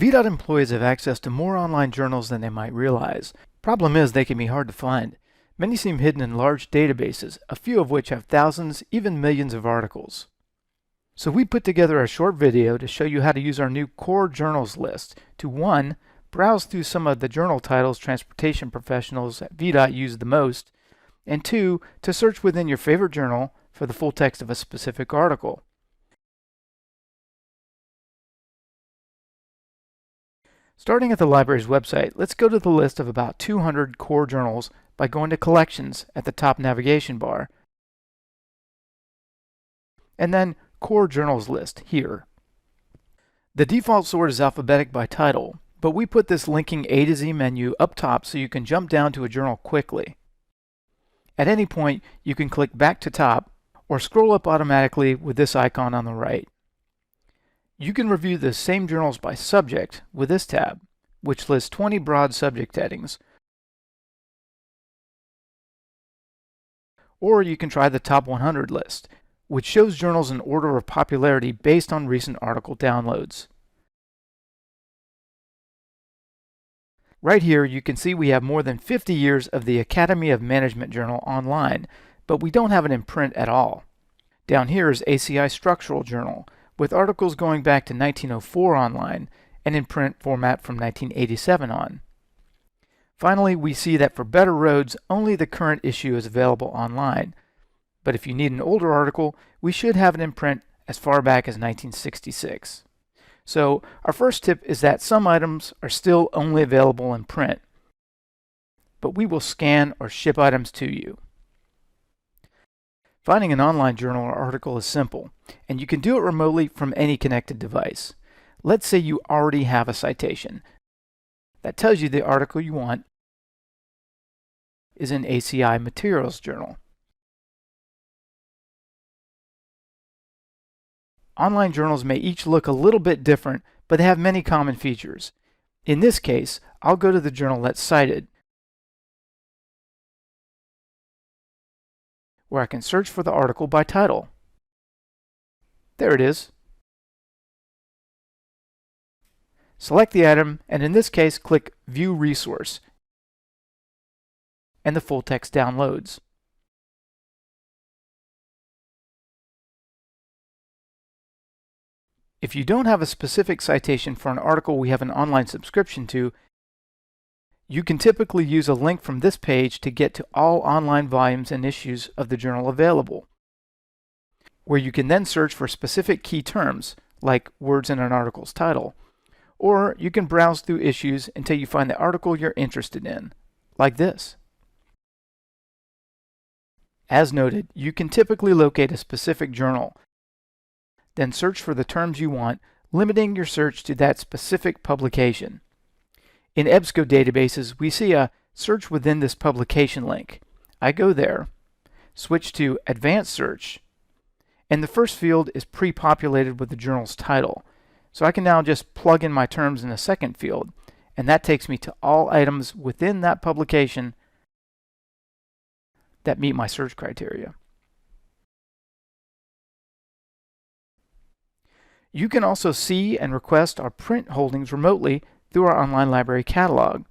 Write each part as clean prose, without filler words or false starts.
VDOT employees have access to more online journals than they might realize. Problem is, they can be hard to find. Many seem hidden in large databases, a few of which have thousands, even millions of articles. So we put together a short video to show you how to use our new core journals list to 1. Browse through some of the journal titles transportation professionals at VDOT use the most, and 2. To search within your favorite journal for the full text of a specific article. Starting at the library's website, let's go to the list of about 200 core journals by going to Collections at the top navigation bar, and then Core Journals List here. The default sort is alphabetic by title, but we put this linking A to Z menu up top so you can jump down to a journal quickly. At any point, you can click back to top or scroll up automatically with this icon on the right. You can review the same journals by subject with this tab, which lists 20 broad subject headings. Or you can try the top 100 list, which shows journals in order of popularity based on recent article downloads. Right here, you can see we have more than 50 years of the Academy of Management Journal online, but we don't have it in print at all. Down here is ACI Structural Journal, with articles going back to 1904 online and in print format from 1987 on. Finally, we see that for Better Roads, only the current issue is available online. But if you need an older article, we should have it in print as far back as 1966. So our first tip is that some items are still only available in print, but we will scan or ship items to you. Finding an online journal or article is simple, and you can do it remotely from any connected device. Let's say you already have a citation. That tells you the article you want is in ACI Materials Journal. Online journals may each look a little bit different, but they have many common features. In this case, I'll go to the journal that's cited, where I can search for the article by title. There it is. Select the item, and in this case, click View Resource, and the full text downloads. If you don't have a specific citation for an article we have an online subscription to, you can typically use a link from this page to get to all online volumes and issues of the journal available, where you can then search for specific key terms, like words in an article's title, or you can browse through issues until you find the article you're interested in, like this. As noted, you can typically locate a specific journal, then search for the terms you want, limiting your search to that specific publication. In EBSCO databases, we see a Search Within This Publication link. I go there, switch to Advanced Search, and the first field is pre-populated with the journal's title. So I can now just plug in my terms in the second field, and that takes me to all items within that publication that meet my search criteria. You can also see and request our print holdings remotely through our online library catalog.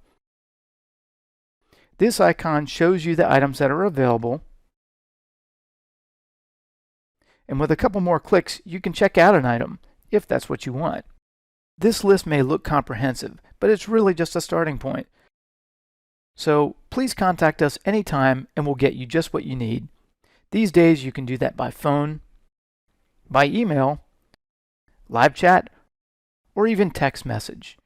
This icon shows you the items that are available, and with a couple more clicks, you can check out an item, if that's what you want. This list may look comprehensive, but it's really just a starting point. So please contact us anytime and we'll get you just what you need. These days you can do that by phone, by email, live chat, or even text message.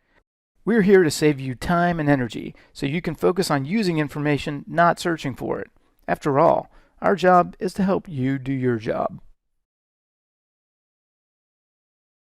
We're here to save you time and energy so you can focus on using information, not searching for it. After all, our job is to help you do your job.